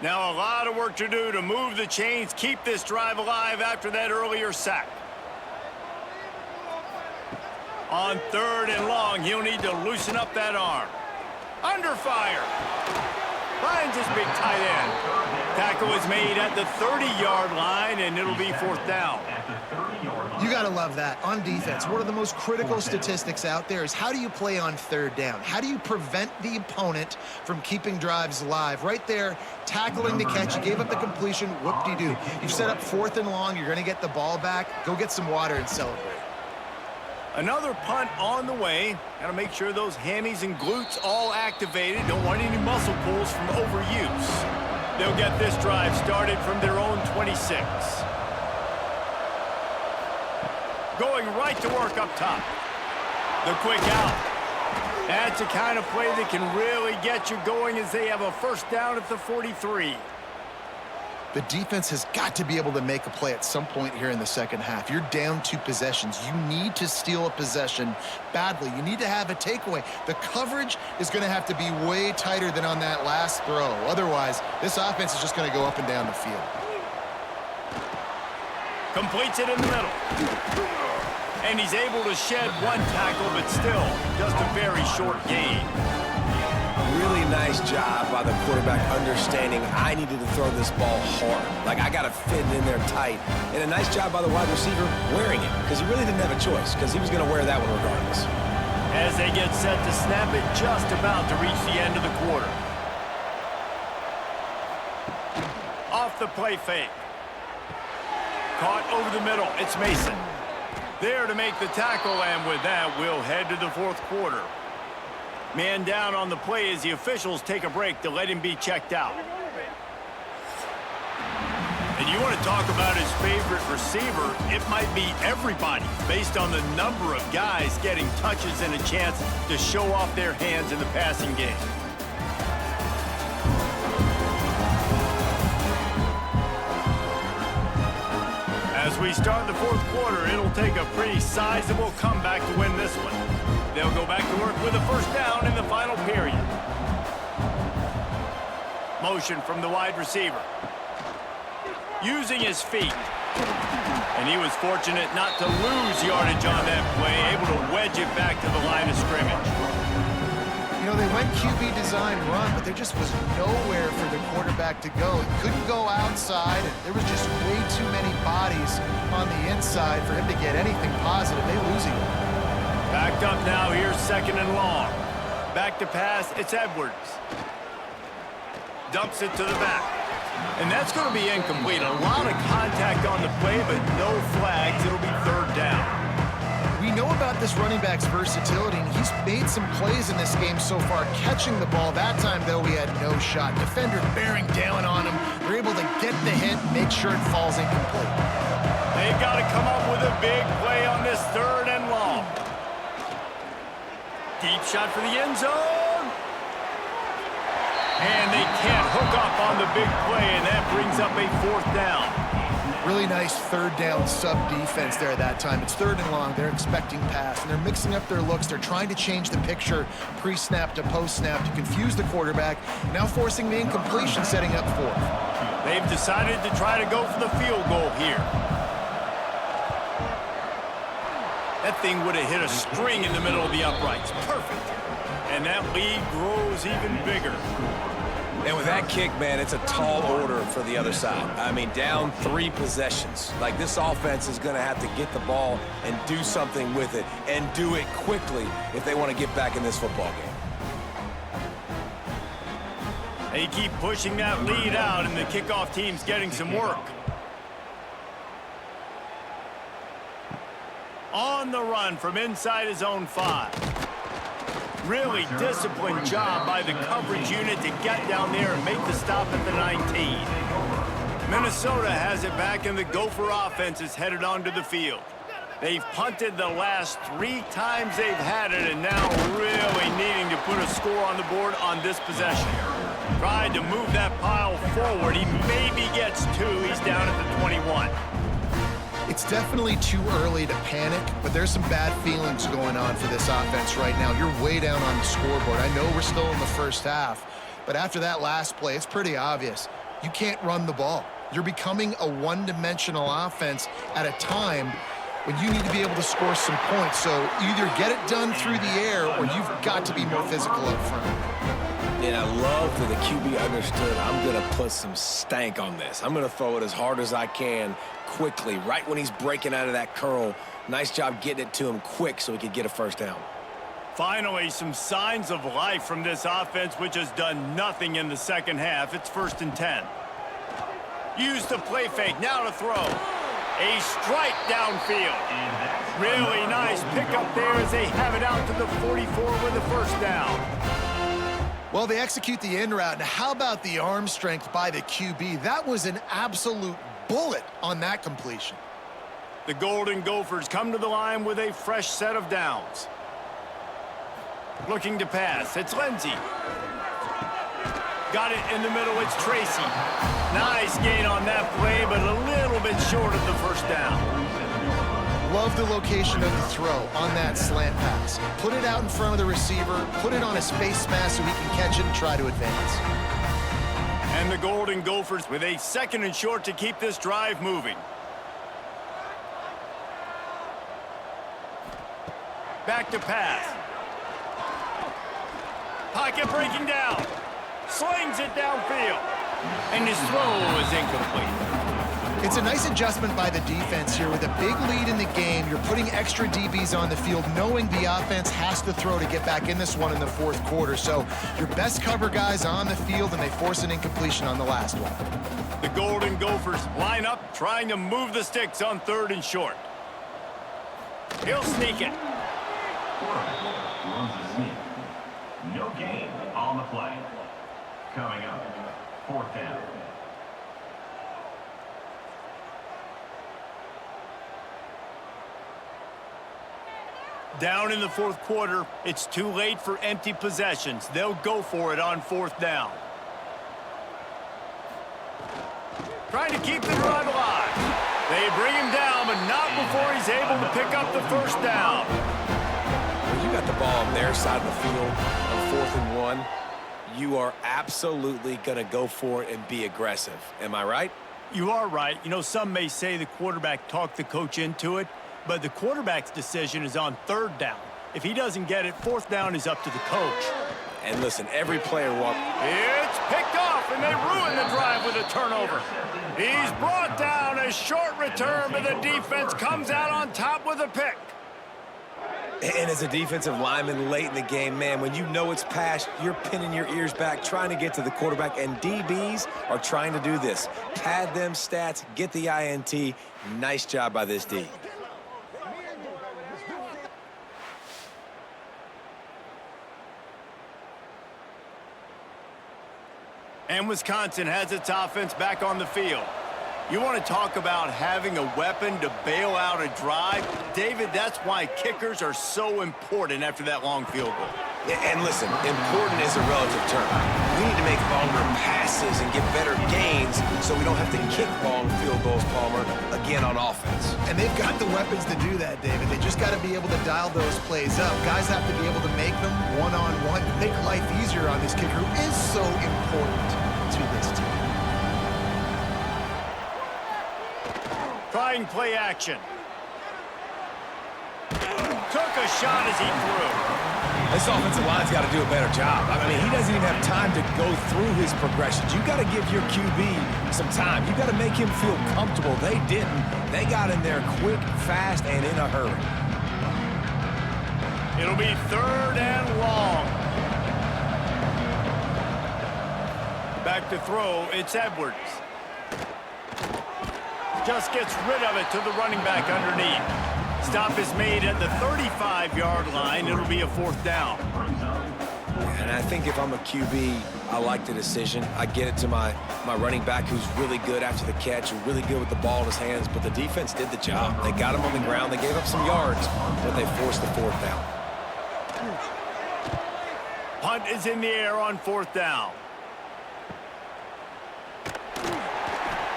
Now a lot of work to do to move the chains, keep this drive alive after that earlier sack. On 3rd and long, he'll need to loosen up that arm. Under fire. Finds his big tight end. Tackle is made at the 30-yard line, and it'll be 4th down. You got to love that. On defense, one of the most critical statistics out there is how do you play on 3rd down? How do you prevent the opponent from keeping drives alive? Right there, tackling the catch. You gave up the completion. Whoop-de-doo. You've set up 4th and long. You're going to get the ball back. Go get some water and celebrate. Another punt on the way. Got to make sure those hammies and glutes all activated. Don't want any muscle pulls from overuse. They'll get this drive started from their own 26. Going right to work up top. The quick out. That's the kind of play that can really get you going as they have a 1st down at the 43. The defense has got to be able to make a play at some point here in the 2nd half. You're down 2 possessions. You need to steal a possession badly. You need to have a takeaway. The coverage is going to have to be way tighter than on that last throw. Otherwise, this offense is just going to go up and down the field. Completes it in the middle. And he's able to shed 1 tackle, but still just a very short gain. Really nice job by the quarterback understanding I needed to throw this ball hard. Like, I got to fit it in there tight. And a nice job by the wide receiver wearing it, because he really didn't have a choice, because he was going to wear that one regardless. As they get set to snap it, just about to reach the end of the quarter. Off the play fake. Caught over the middle. It's Mason. There to make the tackle, and with that, we'll head to the 4th quarter. Man down on the play as the officials take a break to let him be checked out. And you want to talk about his favorite receiver, it might be everybody, based on the number of guys getting touches and a chance to show off their hands in the passing game. As we start the 4th quarter, it'll take a pretty sizable comeback to win this one. They'll go back to work with a 1st down in the final period. Motion from the wide receiver. Using his feet. And he was fortunate not to lose yardage on that play, able to wedge it back to the line of scrimmage. You know, they went QB design run, but there just was nowhere for the quarterback to go. He couldn't go outside, and there was just way too many bodies on the inside for him to get anything positive. They lose him. Backed up now, here's 2nd and long. Back to pass, it's Edwards. Dumps it to the back. And that's going to be incomplete. A lot of contact on the play, but no flags. It'll be 3rd down. We know about this running back's versatility, and he's made some plays in this game so far, catching the ball. That time, though, he had no shot. Defender bearing down on him. They're able to get the hit, make sure it falls incomplete. They've got to come up with a big play on this 3rd and long. Deep shot for the end zone. And they can't hook up on the big play, and that brings up a 4th down. Really nice 3rd down sub-defense there that time. It's 3rd and long. They're expecting pass, and they're mixing up their looks. They're trying to change the picture pre-snap to post-snap to confuse the quarterback, now forcing the incompletion, setting up 4th. They've decided to try to go for the field goal here. That thing would have hit a string in the middle of the uprights. Perfect. And that lead grows even bigger. And with that kick, man, it's a tall order for the other side. I mean, down 3 possessions. Like, this offense is going to have to get the ball and do something with it, and do it quickly if they want to get back in this football game. They keep pushing that lead out, and the kickoff team's getting some work. On the run from inside his own 5. Really disciplined job by the coverage unit to get down there and make the stop at the 19. Minnesota has it back, and the Gopher offense is headed onto the field. They've punted the last 3 times they've had it, and now really needing to put a score on the board on this possession. Tried to move that pile forward. He maybe gets 2. He's down at the 21. It's definitely too early to panic, but there's some bad feelings going on for this offense right now. You're way down on the scoreboard. I know we're still in the first half, but after that last play, it's pretty obvious. You can't run the ball. You're becoming a one-dimensional offense at a time when you need to be able to score some points. So either get it done through the air, or you've got to be more physical up front. And I love that the QB understood, I'm going to put some stank on this. I'm going to throw it as hard as I can quickly, right when he's breaking out of that curl. Nice job getting it to him quick so he could get a 1st down. Finally, some signs of life from this offense, which has done nothing in the second half. It's 1st and 10. Use the play fake, now to throw. A strike downfield. Really nice pickup there as they have it out to the 44 with a 1st down. Well, they execute the in route. Now, how about the arm strength by the QB? That was an absolute bullet on that completion. The Golden Gophers come to the line with a fresh set of downs. Looking to pass. It's Lindsey. Got it in the middle. It's Tracy. Nice gain on that play, but a little bit short of the 1st down. Love the location of the throw on that slant pass. Put it out in front of the receiver, put it on a space mask so he can catch it and try to advance. And the Golden Gophers with a 2nd and short to keep this drive moving. Back to pass. Pocket breaking down. Slings it downfield. And his throw is incomplete. It's a nice adjustment by the defense here. With a big lead in the game, you're putting extra DBs on the field, knowing the offense has to throw to get back in this one in the 4th quarter. So your best cover guys on the field, and they force an incompletion on the last one. The Golden Gophers line up, trying to move the sticks on 3rd and short. He'll sneak it. Runs a sneak. No gain on the play. Coming up, 4th down. Down in the 4th quarter, it's too late for empty possessions. They'll go for it on 4th down. Trying to keep the drive alive. They bring him down, but not before he's able to pick up the 1st down. When you got the ball on their side of the field on 4th and 1, you are absolutely going to go for it and be aggressive. Am I right? You are right. You know, some may say the quarterback talked the coach into it, but the quarterback's decision is on 3rd down. If he doesn't get it, 4th down is up to the coach. And listen, every player wants... It's picked off, and they ruin the drive with a turnover. He's brought down, a short return, but the defense comes out on top with a pick. And as a defensive lineman late in the game, man, when you know it's past, you're pinning your ears back, trying to get to the quarterback, and DBs are trying to do this. Pad them stats, get the INT. Nice job by this D. And Wisconsin has its offense back on the field. You want to talk about having a weapon to bail out a drive? David, that's why kickers are so important after that long field goal. And listen, important is a relative term. We need to make longer passes and get better gains so we don't have to kick long field goals, Palmer, again on offense. And they've got the weapons to do that, David. They just got to be able to dial those plays up. Guys have to be able to make them one-on-one, make life easier on this kicker who is so important to this team. Trying play action. Took a shot as he threw. This offensive line's got to do a better job. I mean, he doesn't even have time to go through his progressions. You got to give your QB some time. You got to make him feel comfortable. They didn't. They got in there quick, fast, and in a hurry. It'll be 3rd and long. Back to throw, it's Edwards. Just gets rid of it to the running back underneath. Stop is made at the 35-yard line. It'll be a 4th down. And I think if I'm a QB, I like the decision. I get it to my running back who's really good after the catch, really good with the ball in his hands, but the defense did the job. They got him on the ground. They gave up some yards, but they forced the 4th down. Punt is in the air on 4th down.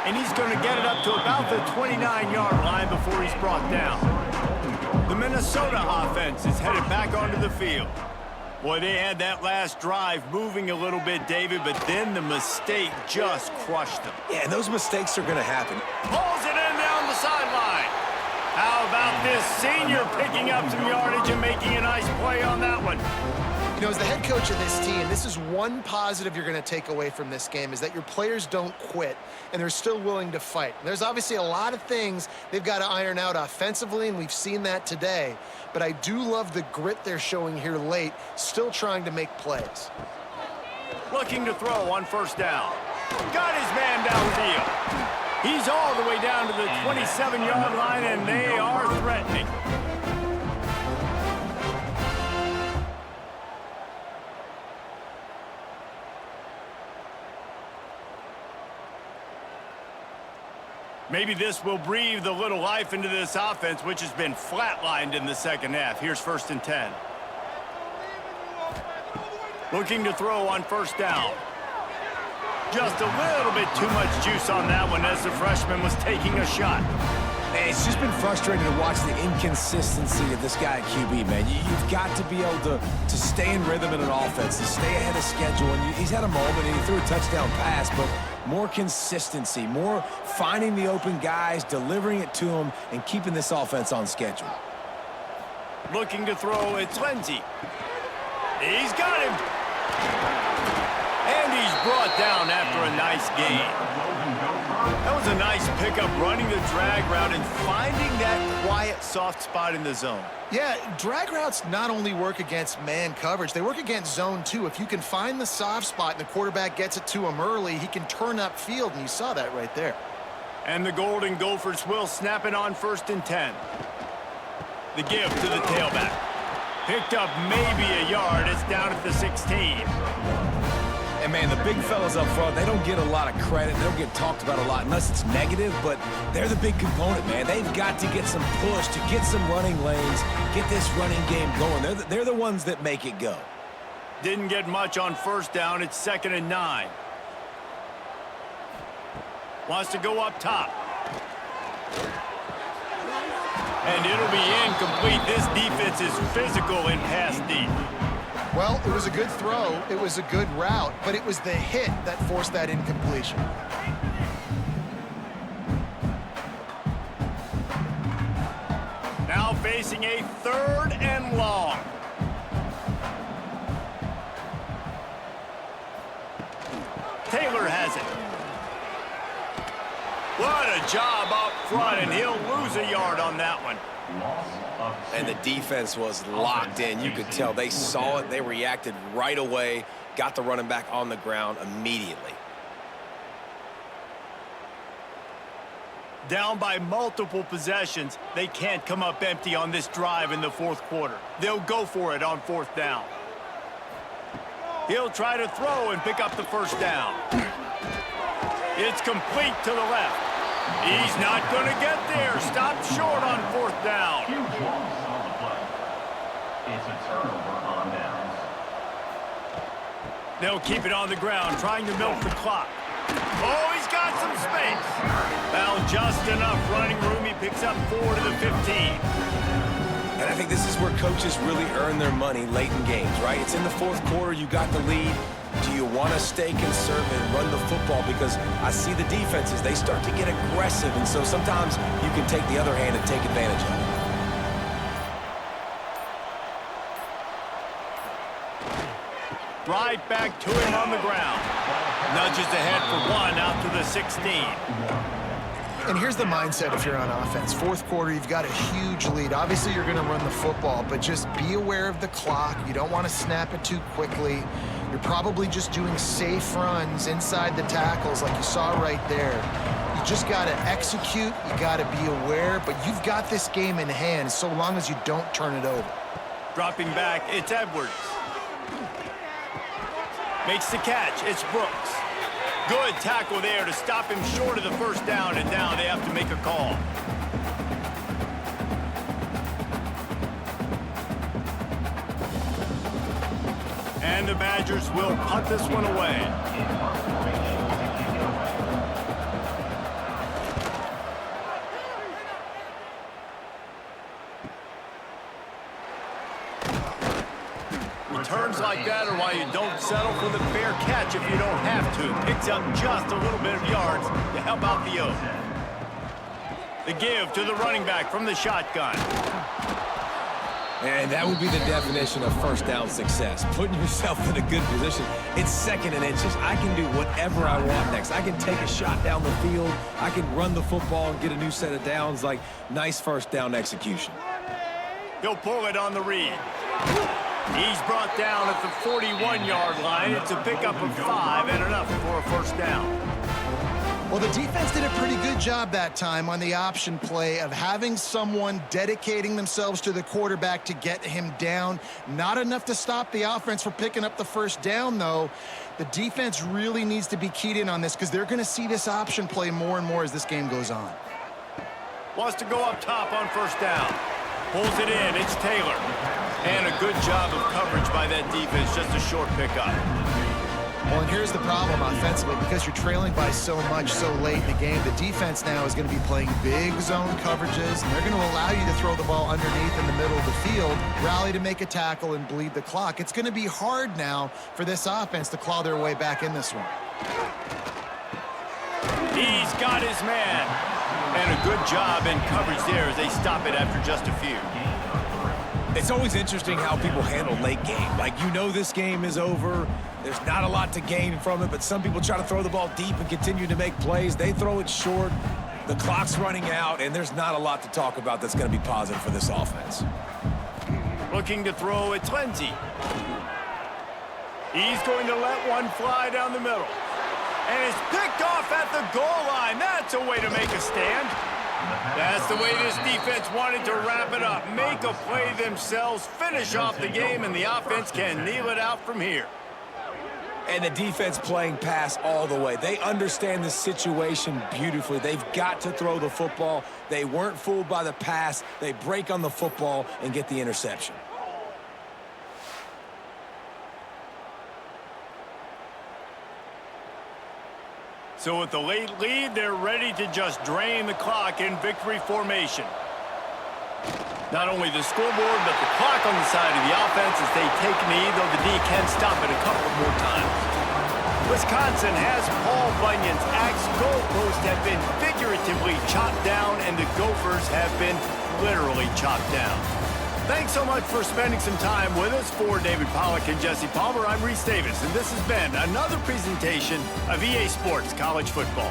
And he's going to get it up to about the 29-yard line before he's brought down. The Minnesota offense is headed back onto the field. Boy, they had that last drive moving a little bit, David, but then the mistake just crushed them. Yeah, and those mistakes are going to happen. Pulls it in down the sideline. How about this senior picking up some yardage and making a nice play on that one? You know, as the head coach of this team, this is one positive you're going to take away from this game, is that your players don't quit, and they're still willing to fight. There's obviously a lot of things they've got to iron out offensively, and we've seen that today. But I do love the grit they're showing here late, still trying to make plays. Looking to throw on 1st down. Got his man downfield. He's all the way down to the 27-yard line, and they are threatening. Maybe this will breathe a little life into this offense, which has been flatlined in the 2nd half. Here's 1st and 10. Looking to throw on 1st down. Just a little bit too much juice on that one as the freshman was taking a shot. Man, it's just been frustrating to watch the inconsistency of this guy at QB, man. You've got to be able to stay in rhythm in an offense, to stay ahead of schedule. And he's had a moment, and he threw a touchdown pass, but more consistency, more finding the open guys, delivering it to them, and keeping this offense on schedule. Looking to throw, it's Lindsey. He's got him. And he's brought down after a nice gain. That was a nice pickup, running the drag route and finding that quiet, soft spot in the zone. Yeah, drag routes not only work against man coverage, they work against zone too. If you can find the soft spot and the quarterback gets it to him early, he can turn upfield, and you saw that right there. And the Golden Gophers will snap it on 1st and 10. The give to the tailback. Picked up maybe a yard. It's down at the 16. And, man, the big fellas up front, they don't get a lot of credit. They don't get talked about a lot unless it's negative, but they're the big component, man. They've got to get some push, to get some running lanes, get this running game going. They're the ones that make it go. Didn't get much on 1st down. It's 2nd and 9. Wants to go up top. And it'll be incomplete. This defense is physical in pass deep. Well, it was a good throw, it was a good route, but it was the hit that forced that incompletion. Now facing a 3rd and long. Taylor has it. What a job up front, and he'll lose a yard on that one. And the defense was locked in. You could tell they saw it. They reacted right away, got the running back on the ground immediately. Down by multiple possessions, they can't come up empty on this drive in the 4th quarter. They'll go for it on 4th down. He'll try to throw and pick up the 1st down. It's complete to the left. He's not going to get there. Stopped short on 4th down. Huge loss on the play. It's a turnover on downs. They'll keep it on the ground, trying to milk the clock. Oh, he's got some space. Well, just enough running room. He picks up 4 to the 15. And I think this is where coaches really earn their money late in games, right? It's in the 4th quarter. You got the lead. Do you want to stay conservative and run the football? Because I see the defenses, they start to get aggressive, and so sometimes you can take the other hand and take advantage of it. Right back to him on the ground. Nudges ahead for 1 out to the 16. And here's the mindset if you're on offense. 4th quarter, you've got a huge lead. Obviously, you're going to run the football, but just be aware of the clock. You don't want to snap it too quickly. You're probably just doing safe runs inside the tackles like you saw right there. You just got to execute. You got to be aware, but you've got this game in hand so long as you don't turn it over. Dropping back, it's Edwards. Makes the catch, it's Brooks. Good tackle there to stop him short of the 1st down, and now they have to make a call. And the Badgers will punt this one away. Returns like that are why you don't settle for the fair catch if you don't have to. Picks up just a little bit of yards to help out the O's. The give to the running back from the shotgun. And that would be the definition of 1st down success. Putting yourself in a good position. It's 2nd and inches. I can do whatever I want next. I can take a shot down the field. I can run the football and get a new set of downs. Like, nice 1st down execution. He'll pull it on the read. He's brought down at the 41-yard line. It's a pickup of 5 and enough for a 1st down. Well, the defense did a pretty good job that time on the option play of having someone dedicating themselves to the quarterback to get him down. Not enough to stop the offense from picking up the 1st down, though. The defense really needs to be keyed in on this because they're going to see this option play more and more as this game goes on. Wants to go up top on 1st down. Pulls it in. It's Taylor. And a good job of coverage by that defense. Just a short pickup. Well, and here's the problem offensively. Because you're trailing by so much so late in the game, the defense now is going to be playing big zone coverages, and they're going to allow you to throw the ball underneath in the middle of the field, rally to make a tackle, and bleed the clock. It's going to be hard now for this offense to claw their way back in this one. He's got his man. And a good job in coverage there as they stop it after just a few. It's always interesting how people handle late game. Like, you know this game is over. There's not a lot to gain from it, but some people try to throw the ball deep and continue to make plays. They throw it short. The clock's running out, and there's not a lot to talk about that's going to be positive for this offense. Looking to throw, it's Lindsey. He's going to let one fly down the middle. And it's picked off at the goal line. That's a way to make a stand. That's the way this defense wanted to wrap it up. Make a play themselves, finish off the game, and the offense can kneel it out from here. And the defense playing pass all the way. They understand the situation beautifully. They've got to throw the football. They weren't fooled by the pass. They break on the football and get the interception. So with the late lead, they're ready to just drain the clock in victory formation. Not only the scoreboard, but the clock on the side of the offense as they take a knee, though the D can stop it a couple more times. Wisconsin has Paul Bunyan's axe. Goalposts have been figuratively chopped down, and the Gophers have been literally chopped down. Thanks so much for spending some time with us. For David Pollack and Jesse Palmer, I'm Reese Davis, and this has been another presentation of EA Sports College Football.